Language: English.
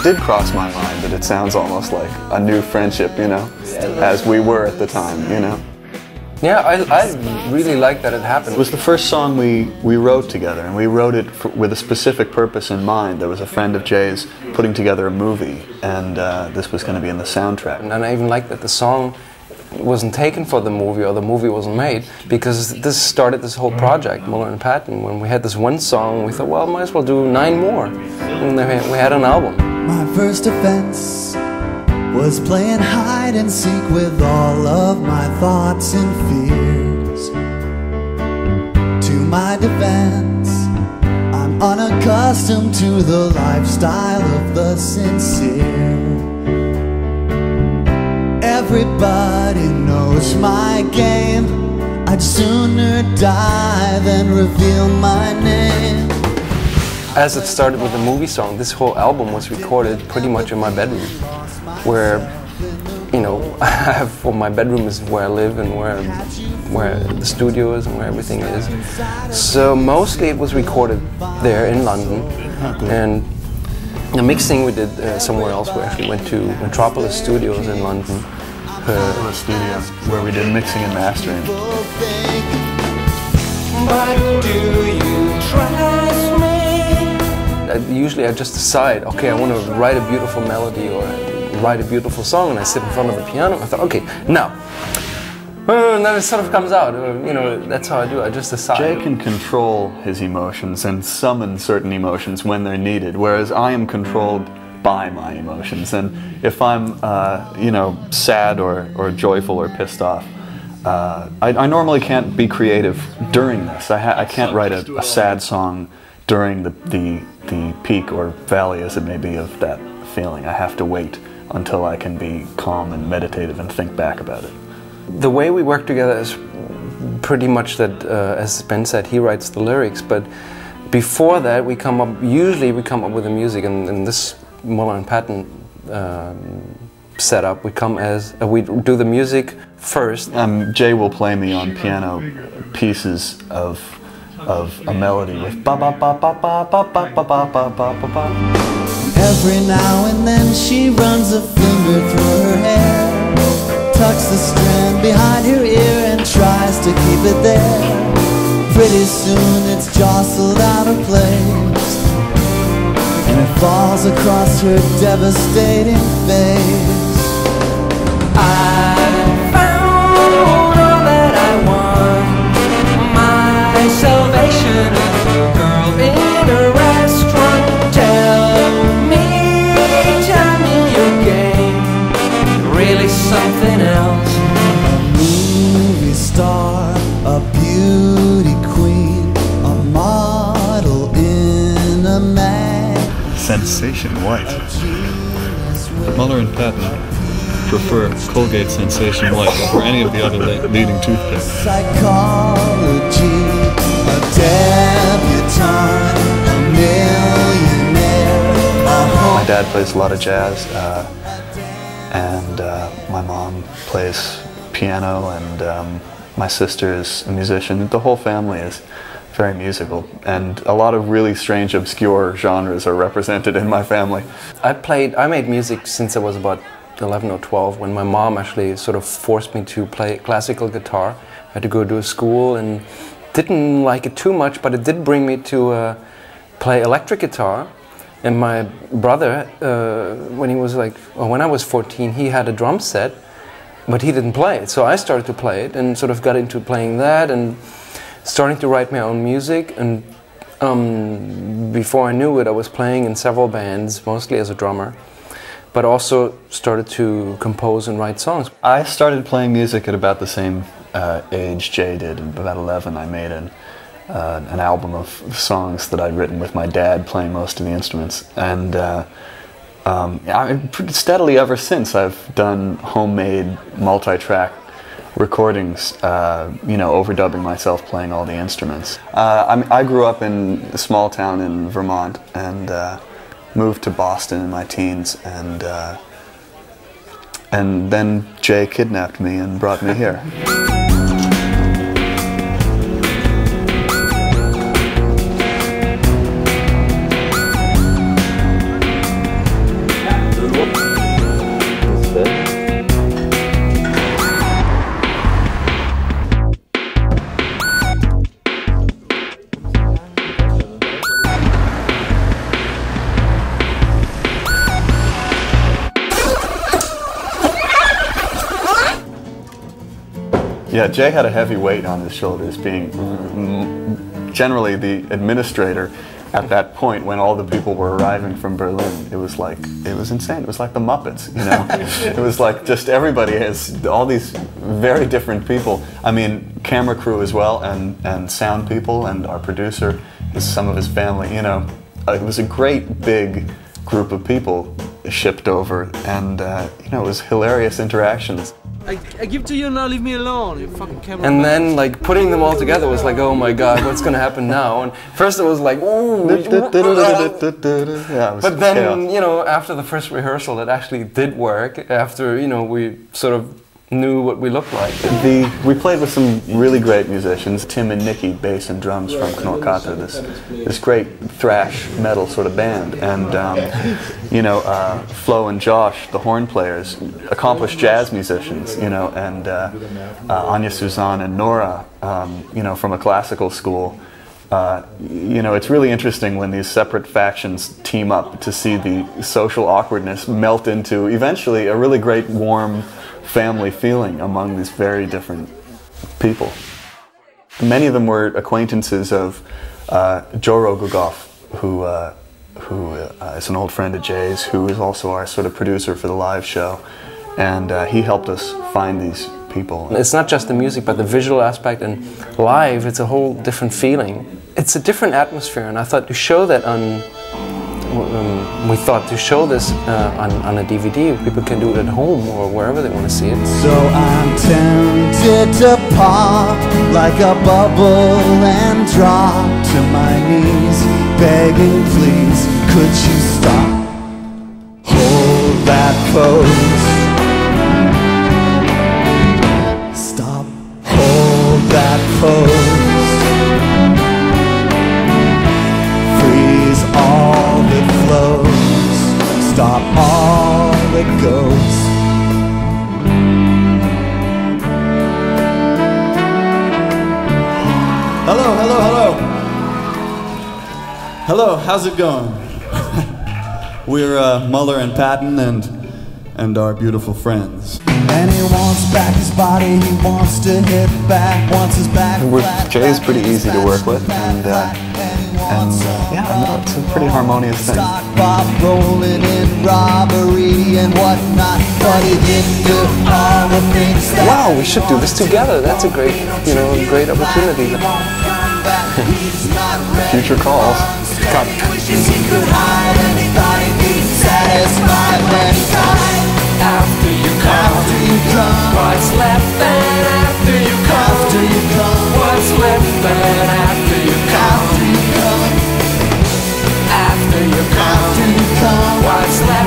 did cross my mind that it sounds almost like a new friendship, you know, as we were at the time, you know. Yeah, I really like that it happened. It was the first song we wrote together, and we wrote it with a specific purpose in mind. There was a friend of Jay's putting together a movie, and this was going to be in the soundtrack. And I even like that the song wasn't taken for the movie, or the movie wasn't made, because this started this whole project, Muller and Patton. When we had this one song, we thought, well, might as well do 9 more. And then we had an album. My first offense was playing hide and seek with all of my thoughts and fears. To my defense, I'm unaccustomed to the lifestyle of the sincere. Everybody knows my game. I'd sooner die than reveal my name. As it started with the movie song, this whole album was recorded pretty much in my bedroom, where, you know, well, my bedroom is where I live and where the studio is and where everything is. So mostly it was recorded there in London, and the mixing we did somewhere else. We actually went to Metropolis Studios in London. The studio where we did mixing and mastering. But do you trust me? Usually I just decide, okay, I want to write a beautiful melody or write a beautiful song, and I sit in front of the piano. I thought, okay, now. And then it sort of comes out, you know, that's how I do it, I just decide. Jay can control his emotions and summon certain emotions when they're needed, whereas I am controlled by my emotions. And if I'm, you know, sad or joyful or pissed off, I normally can't be creative during this. I can't write a sad song during the peak or valley, as it may be, of that feeling. I have to wait until I can be calm and meditative and think back about it. The way we work together is pretty much that, as Ben said, he writes the lyrics, but before that usually we come up with the music, and in this Muller and Patton setup, we do the music first. Jay will play me on piano pieces of a melody with ba ba ba ba ba ba ba ba ba ba ba ba. Every now and then she runs a finger through her hair, tucks the strand behind her ear and tries to keep it there. Pretty soon it's jostled out of place, and it falls across her devastating face. I found all that I want. My salvation is a girl in a restaurant. Tell me your game, really something else. A movie star, a beauty queen, a model in a mag. Sensation White. Muller and Patton prefer Colgate Sensation White over any of the other leading toothpicks. Psychology, a debutante, a millionaire, My dad plays a lot of jazz, and my mom plays piano, and my sister is a musician. The whole family is very musical, and a lot of really strange, obscure genres are represented in my family. I made music since I was about 11 or 12, when my mom actually sort of forced me to play classical guitar. I had to go to a school and didn't like it too much, but it did bring me to play electric guitar. And my brother, when I was 14, he had a drum set, but he didn't play it. So I started to play it and sort of got into playing that and starting to write my own music. And before I knew it, I was playing in several bands, mostly as a drummer, but also started to compose and write songs. I started playing music at about the same age Jay did. About 11, I made an album of songs that I'd written with my dad playing most of the instruments. And pretty steadily ever since, I've done homemade multi-track recordings, you know, overdubbing myself playing all the instruments. I grew up in a small town in Vermont and moved to Boston in my teens, and then Jay kidnapped me and brought me here. Yeah, Jay had a heavy weight on his shoulders, being generally the administrator at that point when all the people were arriving from Berlin. It was insane. It was like the Muppets, you know. It was like just everybody has all these very different people. I mean, camera crew as well, and sound people, and our producer is some of his family, you know. It was a great big group of people shipped over, and you know, it was hilarious interactions. I give to you now, leave me alone, you fucking camera. And then, like, putting them all together was like, oh my god, what's gonna happen now? And first it was like, ooh. Yeah, but then, you know, after the first rehearsal, it actually did work. After, you know, we sort of knew what we looked like. We played with some really great musicians, Tim and Nicky, bass and drums from Knorkater, this great thrash metal sort of band, and you know, Flo and Josh, the horn players, accomplished jazz musicians, you know, and Anya Suzanne and Nora, you know, from a classical school. You know, it's really interesting when these separate factions team up to see the social awkwardness melt into eventually a really great warm family feeling among these very different people. Many of them were acquaintances of Joro Gugoff, who is an old friend of Jay's, who is also our sort of producer for the live show, and he helped us find these people. It's not just the music, but the visual aspect, and live, it's a whole different feeling. It's a different atmosphere, and I thought to show that on we thought to show this on a DVD, people can do it at home or wherever they want to see it. So I'm tempted to pop like a bubble and drop to my knees, begging please, could you stop? Hold that pose. Stop. Hold that pose. Freeze all that flows, stop all that goes. Hello, hello, hello. Hello, how's it going? We're Muller and Patton and our beautiful friends. And he wants back his body, he wants to hit back, wants his back flat. Jay's pretty easy to work with, and yeah, no, it's a pretty harmonious thing. Bob rolling in robbery and whatnot, but he didn't do all the things that. Wow, we should do this together. That's a great, you know, great opportunity. Future calls. Cut. Wishes he could hide, and he thought he'd be satisfied when he died. After you come, what's left then after you come? What's left then after you come? After you come, what's left?